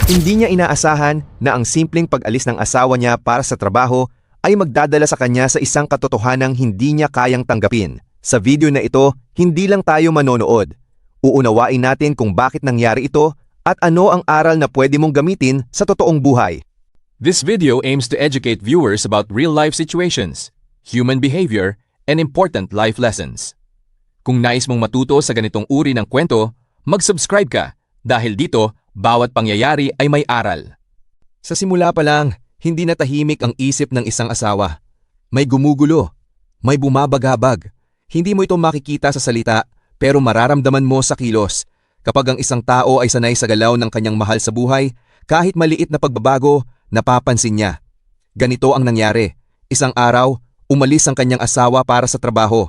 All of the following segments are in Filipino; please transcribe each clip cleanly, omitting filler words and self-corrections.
Hindi niya inaasahan na ang simpleng pag-alis ng asawa niya para sa trabaho ay magdadala sa kanya sa isang katotohanang hindi niya kayang tanggapin. Sa video na ito, hindi lang tayo manonood. Uunawain natin kung bakit nangyari ito at ano ang aral na pwede mong gamitin sa totoong buhay. This video aims to educate viewers about real-life situations, human behavior, and important life lessons. Kung nais mong matuto sa ganitong uri ng kwento, mag-subscribe ka dahil dito, bawat pangyayari ay may aral. Sa simula pa lang, hindi na tahimik ang isip ng isang asawa. May gumugulo, may bumabagabag. Hindi mo ito makikita sa salita, pero mararamdaman mo sa kilos. Kapag ang isang tao ay sanay sa galaw ng kanyang mahal sa buhay, kahit maliit na pagbabago, napapansin niya. Ganito ang nangyari. Isang araw, umalis ang kanyang asawa para sa trabaho.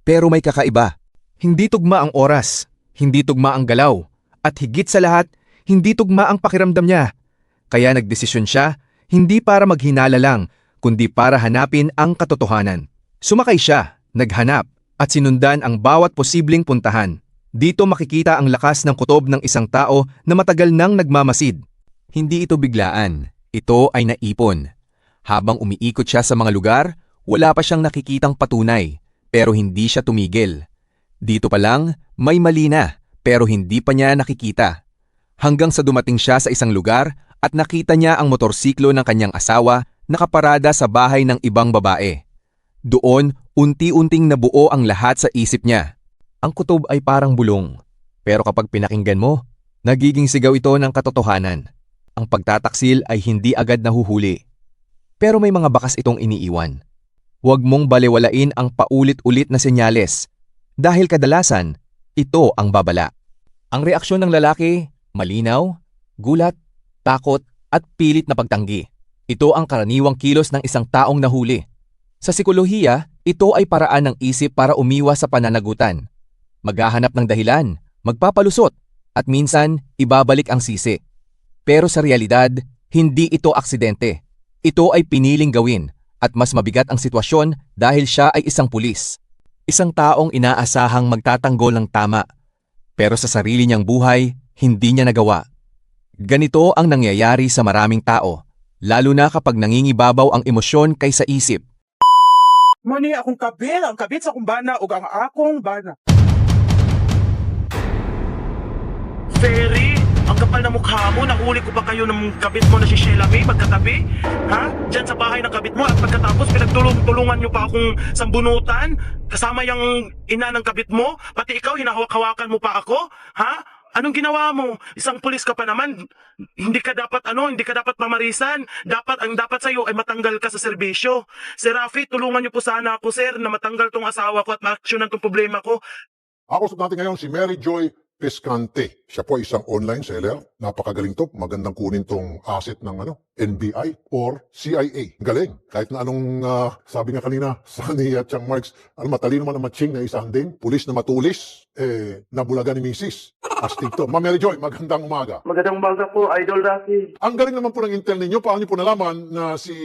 Pero may kakaiba. Hindi tugma ang oras, hindi tugma ang galaw, at higit sa lahat, hindi tugma ang pakiramdam niya. Kaya nagdesisyon siya, hindi para maghinala lang, kundi para hanapin ang katotohanan. Sumakay siya, naghanap, at sinundan ang bawat posibleng puntahan. Dito makikita ang lakas ng kutob ng isang tao na matagal nang nagmamasid. Hindi ito biglaan, ito ay naipon. Habang umiikot siya sa mga lugar, wala pa siyang nakikitang patunay, pero hindi siya tumigil. Dito pa lang, may mali na, pero hindi pa niya nakikita. Hanggang sa dumating siya sa isang lugar at nakita niya ang motorsiklo ng kanyang asawa nakaparada sa bahay ng ibang babae. Doon, unti-unting nabuo ang lahat sa isip niya. Ang kutob ay parang bulong, pero kapag pinakinggan mo, nagiging sigaw ito ng katotohanan. Ang pagtataksil ay hindi agad nahuhuli. Pero may mga bakas itong iniiwan. Huwag mong balewalain ang paulit-ulit na senyales, dahil kadalasan, ito ang babala. Ang reaksyon ng lalaki, malinaw, gulat, takot, at pilit na pagtanggi. Ito ang karaniwang kilos ng isang taong nahuli. Sa psikolohiya, ito ay paraan ng isip para umiwas sa pananagutan. Maghahanap ng dahilan, magpapalusot, at minsan, ibabalik ang sisi. Pero sa realidad, hindi ito aksidente. Ito ay piniling gawin, at mas mabigat ang sitwasyon dahil siya ay isang pulis. Isang taong inaasahang magtatanggol ng tama, pero sa sarili niyang buhay, hindi niya nagawa. Ganito ang nangyayari sa maraming tao, lalo na kapag nangingibabaw ang emosyon kaysa isip. Mani akong kabit, ang kabit sa akong bana o ang akong bana. Ferry, ang kapal na mukha mo, nahuli ko pa kayo ng kabit mo na si Sheila May magkatabi? Ha? Diyan sa bahay ng kabit mo at pagkatapos pinagtulungan nyo pa akong sambunutan? Kasama yung ina ng kabit mo? Pati ikaw, hinahawak-hawakan mo pa ako? Ha? Anong ginawa mo? Isang pulis ka pa naman. Hindi ka dapat mamarisan. Ang dapat sa iyo ay matanggal ka sa serbisyo. Sir Rafi, tulungan niyo po sana ako, sir, na matanggal tong asawa ko at ma-actionan tong problema ko. Ako natin ngayon si Mary Joy Pescante. Siya po ay isang online seller. Napakagaling to. Magandang kunin tong asset ng NBI or CIA. Galing. Kahit na anong sabi nga kanina, Sunny at Chang Marks, matalino man ang matching na isang din. Pulis na matulis. Nabulaga ni Mrs. Astig to. Ma'am Mary Joy, magandang umaga. Magandang umaga po, Idol Rafi. Ang galing naman po ng intel ninyo. Paano niyo po nalaman na si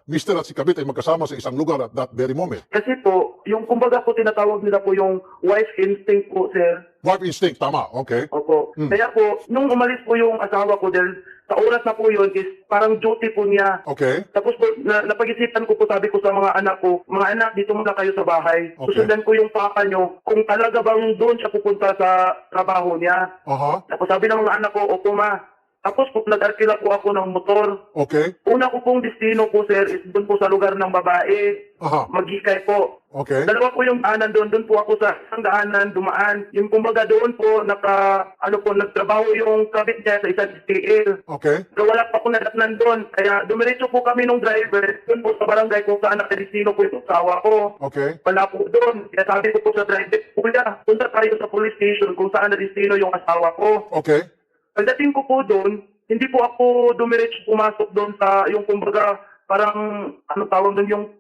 Mr. at si Kabit ay magkasama sa isang lugar at that very moment? Kasi po, yung kumbaga po tinatawag nila po yung wife instinct po, sir. Wife instinct, tama. Okay. Opo. Kaya po, nung umalis po yung asawa ko dahil sa oras na po yun is parang duty po niya. Okay. Tapos po, napag-isipan ko po, sabi ko sa mga anak ko, mga anak, dito muna kayo sa bahay. Okay. Susundan ko yung papa nyo kung talaga bang doon siya pupunta sa trabaho niya. Aha. Tapos sabi ng mga anak ko, opo ma. Tapos po, nag-arkila po ako ng motor. Okay. Una ko pong destino po, sir, is doon po sa lugar ng babae. Aha. Maghikay po. Okay. Dalawa po yung daanan doon po ako sa isang daanan, dumaan. Yung kumbaga doon po, nagtrabaho yung kabit niya sa isang STL. Okay. So wala pa ako nadatnan doon. Kaya dumiretso po kami nung driver doon po sa barangay kung saan nakadestino po yung asawa ko. Okay. Wala po doon. Kaya sabi ko po sa driver, kuya, punta tayo sa police station kung saan na-destino yung asawa ko. Okay. Pagdating ko po doon, hindi po ako dumiretso pumasok doon sa yung kumbaga parang ano tawag doon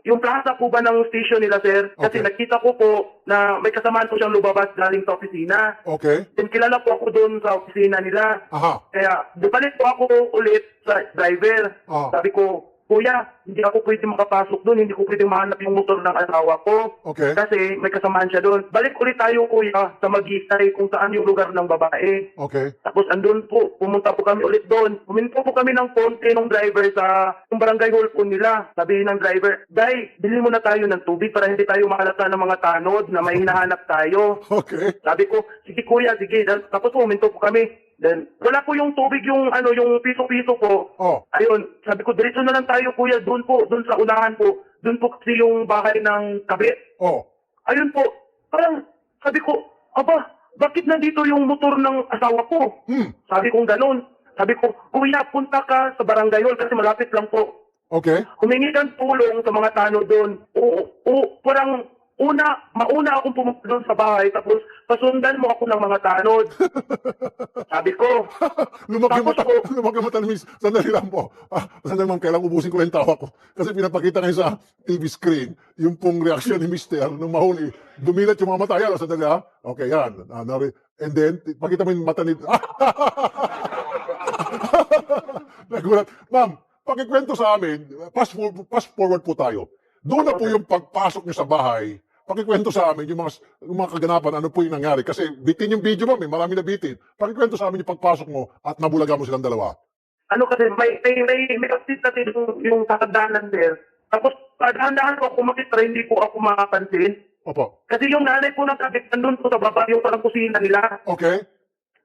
yung plaza po ba ng station nila, sir? Kasi Okay. nakita ko po na may kasamaan po siyang lumabas galing sa opisina. Okay. Then kilala po ako doon sa opisina nila. Aha. Kaya bumalik po ako ulit sa driver. Ah. Sabi ko, Kuya, hindi ako pwede makapasok doon, hindi ko pwede mahanap yung motor ng asawa ko. Okay. Kasi may kasamaan siya doon. Balik ulit tayo, kuya, sa Magistay kung saan yung lugar ng babae. Okay. Tapos andun po, pumunta po kami ulit doon. Puminto po kami ng konti ng driver sa yung barangay hall po nila. Sabi ng driver, Day, bili mo na tayo ng tubig para hindi tayo makalata ng mga tanod na may hinahanap tayo. Okay. Sabi ko, sige kuya, sige. Tapos puminto po kami. Then, wala po yung tubig, yung yung piso-piso po. Oh. Ayun, sabi ko, diretso na lang tayo kuya, doon po, doon sa unahan po. Doon po kasi yung bahay ng kabit. Oh. Ayun po, parang sabi ko, aba, bakit nandito yung motor ng asawa ko? Sabi kong ganun. Sabi ko, kuya, punta ka sa barangay hall kasi malapit lang po. Okay. Humingi ng tulong sa mga tanod doon. Parang mauna akong pumunta doon sa bahay tapos pasundan mo ako ng mga tanod. Sabi ko, Lumaki Tapos mata ni Miss. Sandali lang po. Sandali ma'am, kailangan ubusin ko lang yung tawa ko. Kasi pinapakita ngayon sa TV screen, yung pong reaksyon ni Mister nung mahuli. Dumilat yung mga mata. Yan, sandali ha. Okay, yan. And then, pakita mo yung mata ni... Nagulat. Ma'am, pakikwento sa amin, fast forward po tayo. Doon na po yung pagpasok niyo sa bahay. Pakikwento sa amin yung mga kaganapan, ano po yung nangyari. Kasi bitin yung video, ma'am, marami na bitin. Pakikwento sa amin yung pagpasok mo at nabulaga mo silang dalawa. ano kasi, may update kasi yung tatandaan there. Tapos, dahan-dahan ko ako makita, hindi ko ako makapansin. Opo. Kasi yung nanay po ng kabit, nandun po sa baba, yung parang kusina nila. Okay.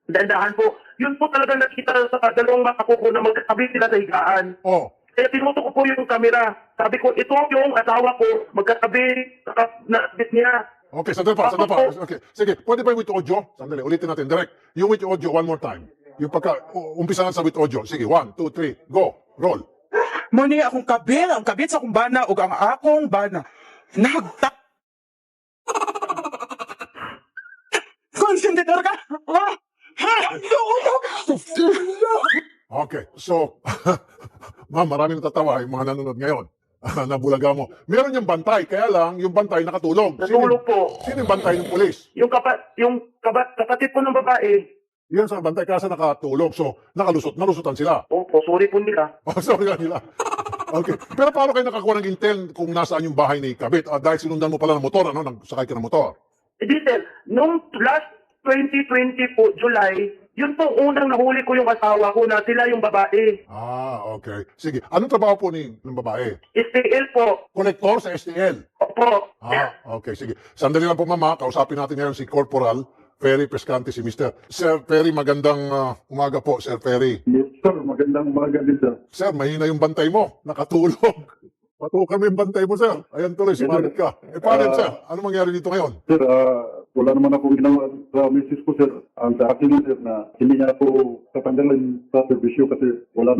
Dahan-dahan po. Yun po talaga nakita sa dalawang mata ko na magkatabi sila sa higaan. Oh. Kaya tinutok ko po yung camera. Sabi ko, ito yung asawa ko, magkatabi sa nakabit niya. Okay, sandali pa. Okay. Sige, pwede ba yung with audio? Sandali, ulitin natin direct. Yung with audio, one more time. Yung umpisa na sa with audio. Sige, 1, 2, 3, go. Roll. Muni akong kabit, ang kabit sa akong bana ug ang akong bana. Nagta... Konsentidor ka? Okay, so, ma'am, maraming natatawa yung mga nanonood ngayon. Nabulaga mo. Meron yung bantay, kaya lang yung bantay nakatulog. Natulog po. Sino yung bantay ng pulis? Yung kapatid po ng babae, Yan sa bantay kasi nakatulog. So, nalusutan sila. opo, sorry po nila. Oh, sorry nga nila. Okay. Pero paano kayo nakakuha ng intel kung nasaan yung bahay ni Kabit? Dahil sinundan mo pala ng motor, ano? Nagsakay ka ng motor. Hindi sir, nung last 2020 po, July, yun po unang nahuli ko yung asawa ko na sila yung babae. Okay. Sige. Anong trabaho po ng babae? STL po. Kolektor sa STL. Opo. Okay. Sige. Sandali lang po, mama. Kausapin natin ngayon si Corporal Ferry Pescante, si Mr. Sir Ferry, magandang umaga po, Sir Ferry. Yes, sir. Magandang umaga din, sir. Sir, mahina yung bantay mo. Nakatulog. Patukan mo yung bantay mo, sir. Ayan tuloy, sumalit ka. Paano, sir? Ano mangyari dito ngayon? Sir, wala naman akong ginawa sa misis ko, sir. Ang sa akin, sir, na hindi niya ako tatanggalin sa servisyo kasi wala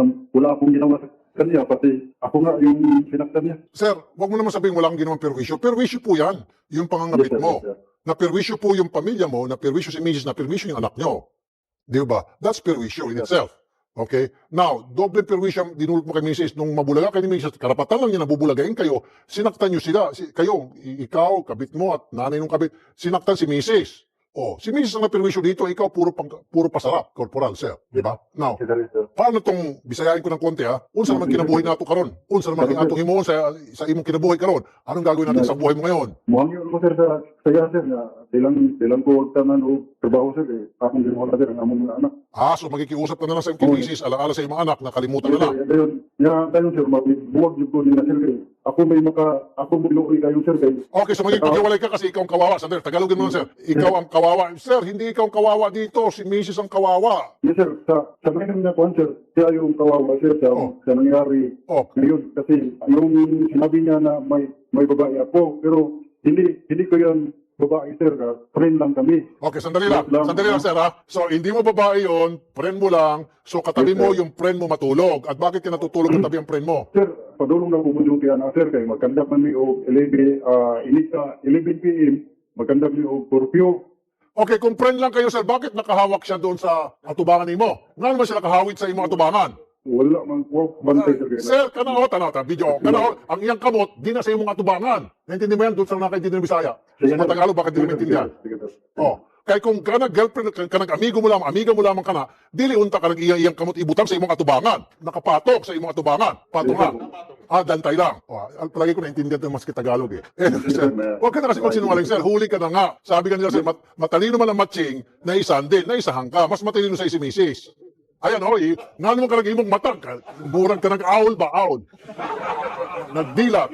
akong ginawa sa kanya. Pati ako nga yung sinaktan niya. Sir, wag mo naman sabihin walang ginawang perwisyo. Perwisyo po yan. Yung pangangabit Yes, sir, mo. yes, sir. Na perwisyo po yung pamilya mo, na perwisyo si Mrs., na perwisyo yung anak nyo. Di ba? That's perwisyo in itself. Okay? Now, doble perwisyo ang dinulot mo kay Mrs. Nung mabulaga kay ni Mrs., karapatan lang niya nabubulagain kayo, sinaktan nyo sila, kayo, ikaw, kabit mo at nanay ng kabit, sinaktan si Mrs. Si Mrs. ang naperwisyo dito, ikaw puro pasarap, corporal, sir. Di ba? Now, Yes, sir, yes, sir. paano tong bisayain ko ng konti ha? Unsa naman kinabuhi nato karon? Unsa naman atong himuon sa imong kinabuhi karon? Anong gagawin natin sa buhay mo ngayon? Mukhang yun ko, sir, sa saya, sir, na ilang ko tanan o trabaho, sir, akong ginawa na, sir, ang among mga anak. So magkikiusap ka na lang sa imong misis, ala-ala sa imong anak, nakalimutan na lang. Dayon, sir, buwag yung ko nila, sir, kay ako may luoy kayo, sir, kay Okay, so magiging paghiwalay ka kasi ikaw ang kawawa. Sandali, Tagalogin mo lang, sir. Ikaw ang kawawa. Sir, hindi ikaw ang kawawa dito. Si misis ang kawawa. yes, sir, sa ngayon na kwan, sir, siya yung kawawa, sir, sa nangyari ngayon. Kasi yung sinabi niya na may babae ako, pero hindi ko yan babae, sir, friend lang kami. Okay, sandali lang. Sandali lang, sir, ha? So, hindi mo babae yon, friend mo lang. So, katabi mo yung friend mo matulog. At bakit ka natutulog katabi ang friend mo? Sir, padulong lang pumuduti na, sir, kay magkandak man mi o 11 p.m. magkandak mi o curfew. Okay, kung friend lang kayo, sir, bakit nakahawak siya doon sa atubangan nimo? Nga naman siya nakahawit sa imong atubangan? Wala man po bantay, sir. Sir, kanao, tanaw, video. Kanao, ang iyang kamot, di na sa imong atubangan. Naintindi mo yan, doon sa nakaintindi ng Bisaya. Sa Tagalog, bakit di na maintindihan? Sige, sir. Kay kung kanang girlfriend, kanang amigo mo lamang, amiga mo lamang kana, dili unta kanang iyang kamot ibutang sa imong atubangan. Nakapatok sa imong atubangan. Patunga. Dantay lang. Palagi ko naintindihan ito mas Tagalog eh. Sir, huwag ka na kasi magsinungaling, sir. Huli ka na nga. Sabi ka nila, sir, matalino man ang matching, naisahan din, naisahan ka. Mas matalino sa isi-misis. Ayan, nga naman ka imong matang. Burang ka nag-aul ba? Aul. Nagdilat.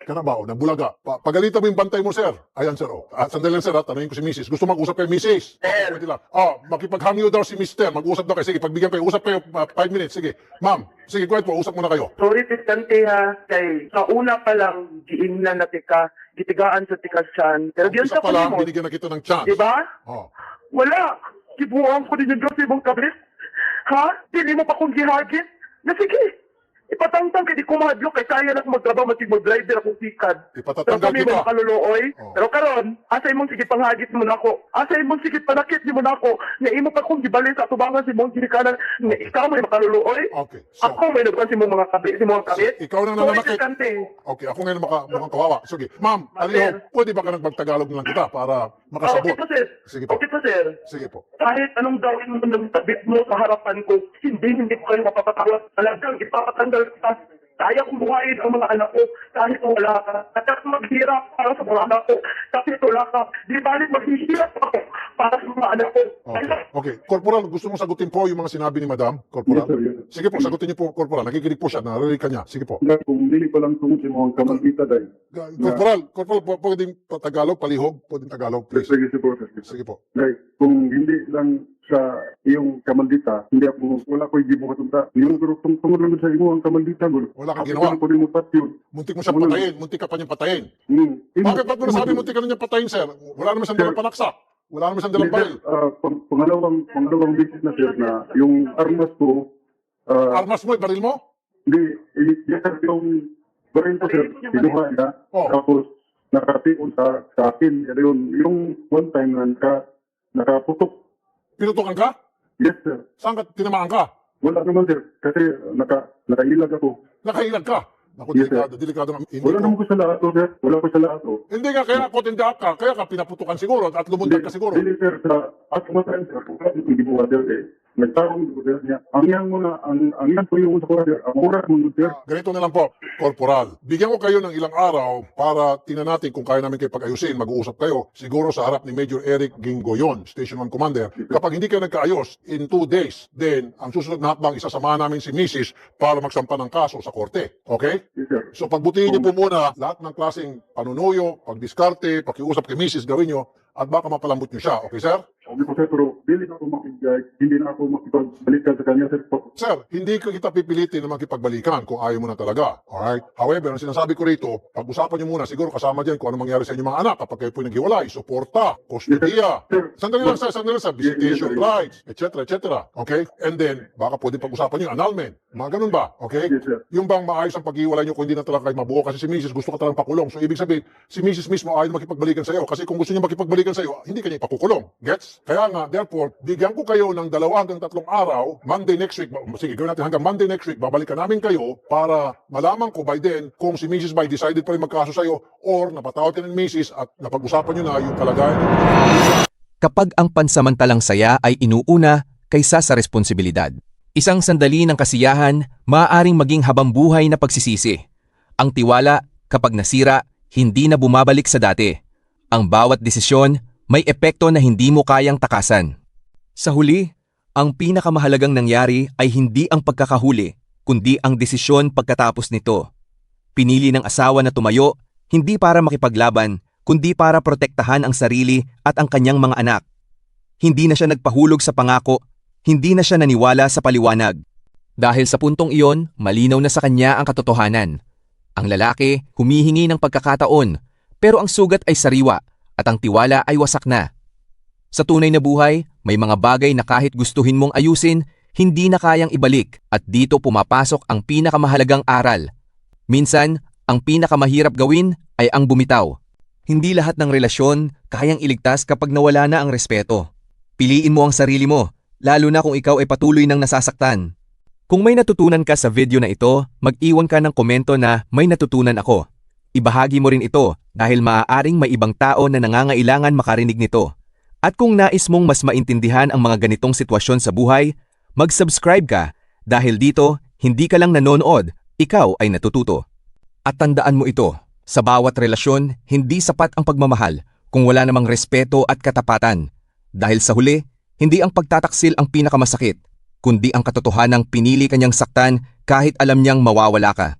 Kana ba? Nagbulaga. Pagalitan mo yung bantay mo, sir. Ayan, sir. Sandali lang, sir. Tanungin ko si Mrs. Gusto mag-usap kay Mrs. Pwede lang. Makipaghangyo daw si Mr. Mag-usap daw kayo. Sige, pagbigyan kayo. Usap kayo 5 minutes. Sige. Ma'am, sige, quiet po. Usap muna kayo. Sorry, Piskante ha. Kay sa una pa lang, giingnan na tika, gitigaan sa tikas siyan. Pero diyan Isa sa pa lang, palimot, binigyan na kita ng chance. diba? Oh. Wala. Kibuang ko din yung Diyos ibang kabit. Ha? Dili mo pa kong gihagit? Na sige. Ipatangtang kay di ko mahadlok kay kaya na akong magtrabaho matig mag-driver akong sikad. Ipatatanggal Pero kami kita. mo makaluluoy. Oh. Pero karon, asay mong sige panghagit mo nako. Asay mong sige panakit mo nako. Nga imo pa kong gibali sa tubangan si mong ginikanan nga ikaw may makaluluoy. Okay. So, Ako may nagpan si mong mga kabit, si mga kabit. ikaw nang Sorry, nananakit. Piskante. Okay, ako ngayon mukhang kawawa. Sige. Ma'am, Sir. pwede ba ka nagbagtagalog na lang kita para Okay makasabot? po, sir. Sige po. Okay po, sir. Sige po. Kahit anong gawin mo ng tabit mo sa harapan ko, hindi ko kayo mapapatawad. Talagang ipapatanggal kita. Kaya kong buhayin ang mga anak ko kahit wala ka. At ako maghirap para sa mga anak ko kahit wala ka. Di balik maghihirap ako para sa mga anak ko. Okay. Corporal, gusto mong sagutin po yung mga sinabi ni Madam? Corporal? Yes, sir, yes, sir. Sige po, sagutin niyo po, Corporal. Nakikinig po siya, narinig ka niya. Sige po. Kung dili pa lang tungkol sa mga kamagkita dahil. Corporal, pwedeng Tagalog, palihog, pwedeng Tagalog, please. Sige, po, sir. Sige po. Like, kung hindi lang sa iyong kamaldita, hindi ako, wala ko hindi mo katunta. Yung pero tungkol naman sa iyong kamaldita, Wala kang ginawa. Ako rin mo yun. Muntik mo siya patayin, muntik ka pa niyang patayin. Hmm. Bakit ba't mo nasabi muntik ka na niyang patayin, sir? Wala naman siyang dalang panaksak. Wala naman siyang dalang baril. Pangalawang bisis na sir na yung armas ko, Armas mo, baril mo? hindi, yung baril ko sir, kinuha niya, Oh. tapos nakatiun sa akin. Yung one time na nakaputok. Pinutukan ka? Yes sir. Saan ka tinamaan ka? Wala naman sir, kasi nakailag ako. Nakahilag ka? Naku, Yes, sir. delikado. Hindi Wala naman ko sa lahat sir. Wala ko sa lahat Hindi nga, kaya ako tindahan ka, kaya ka pinaputukan siguro at lumundag ka siguro. Hindi sir, sa ako matay sir, kung kasi hindi mo sir eh. Nagtarong ko sir niya. Ang yan po yung sa ko sir. Ang oras mo sir. Ganito na lang po, Corporal. Bigyan ko kayo ng ilang araw para tingnan natin kung kaya namin kayo pag-ayusin. Mag-uusap kayo. Siguro sa harap ni Major Eric Gingoyon, Station 1 Commander. Kapag hindi kayo nagkaayos, in 2 days, then ang susunod na hakbang, isasamahan namin si Mrs. para magsampa ng kaso sa korte. Okay? Yes sir. So pagbutihin niyo po muna lahat ng klaseng panunuyo, pagdiskarte, pakiusap kay Mrs. gawin niyo at baka mapalambot niyo siya. Okay, sir? Sabi ko sir, pero hindi na ako makipagbalikan sa kanya sir. Sir, hindi ko kita pipilitin na makipagbalikan kung ayaw mo na talaga. Alright? However, ang sinasabi ko rito, pag-usapan niyo muna, siguro kasama dyan kung ano mangyari sa inyong mga anak kapag kayo po naghiwalay, suporta, kustudiya, sandali lang sir, visitation rights, etc., etc. Okay? And then, baka pwede pag-usapan niyo yung annulment. Mga ganun ba? Okay? Yes sir. Yung bang maayos ang paghiwalay niyo kung hindi na talaga kayo mabuo kasi si Mrs. gusto ka talagang pakulong. So, ibig sabihin, si Mrs. mismo ayaw makipagbalikan sa iyo kasi kung gusto niya makipagbalikan sa iyo, hindi kanya ipakukulong. Gets? Kaya nga, therefore, bigyan ko kayo ng 2 hanggang 3 araw, Monday next week, sige, gawin natin hanggang Monday next week, babalikan namin kayo para malaman ko by then kung si Mrs. Bay decided pa rin magkaso sa iyo or napatawad ka ng Mrs. at napag-usapan niyo na yung kalagayan. Kapag ang pansamantalang saya ay inuuna kaysa sa responsibilidad. Isang sandali ng kasiyahan, maaaring maging habambuhay na pagsisisi. Ang tiwala, kapag nasira, hindi na bumabalik sa dati. Ang bawat desisyon, may epekto na hindi mo kayang takasan. Sa huli, ang pinakamahalagang nangyari ay hindi ang pagkakahuli, kundi ang desisyon pagkatapos nito. Pinili ng asawa na tumayo, hindi para makipaglaban, kundi para protektahan ang sarili at ang kanyang mga anak. Hindi na siya nagpahulog sa pangako, hindi na siya naniwala sa paliwanag. Dahil sa puntong iyon, malinaw na sa kanya ang katotohanan. Ang lalaki humihingi ng pagkakataon, pero ang sugat ay sariwa at ang tiwala ay wasak na. Sa tunay na buhay, may mga bagay na kahit gustuhin mong ayusin, hindi na kayang ibalik at dito pumapasok ang pinakamahalagang aral. Minsan, ang pinakamahirap gawin ay ang bumitaw. Hindi lahat ng relasyon kayang iligtas kapag nawala na ang respeto. Piliin mo ang sarili mo, lalo na kung ikaw ay patuloy nang nasasaktan. Kung may natutunan ka sa video na ito, mag-iwan ka ng komento na may natutunan ako. Ibahagi mo rin ito dahil maaaring may ibang tao na nangangailangan makarinig nito. At kung nais mong mas maintindihan ang mga ganitong sitwasyon sa buhay, mag-subscribe ka dahil dito, hindi ka lang nanonood, ikaw ay natututo. At tandaan mo ito, sa bawat relasyon, hindi sapat ang pagmamahal kung wala namang respeto at katapatan. Dahil sa huli, hindi ang pagtataksil ang pinakamasakit, kundi ang katotohanang pinili kanyang saktan kahit alam niyang mawawala ka.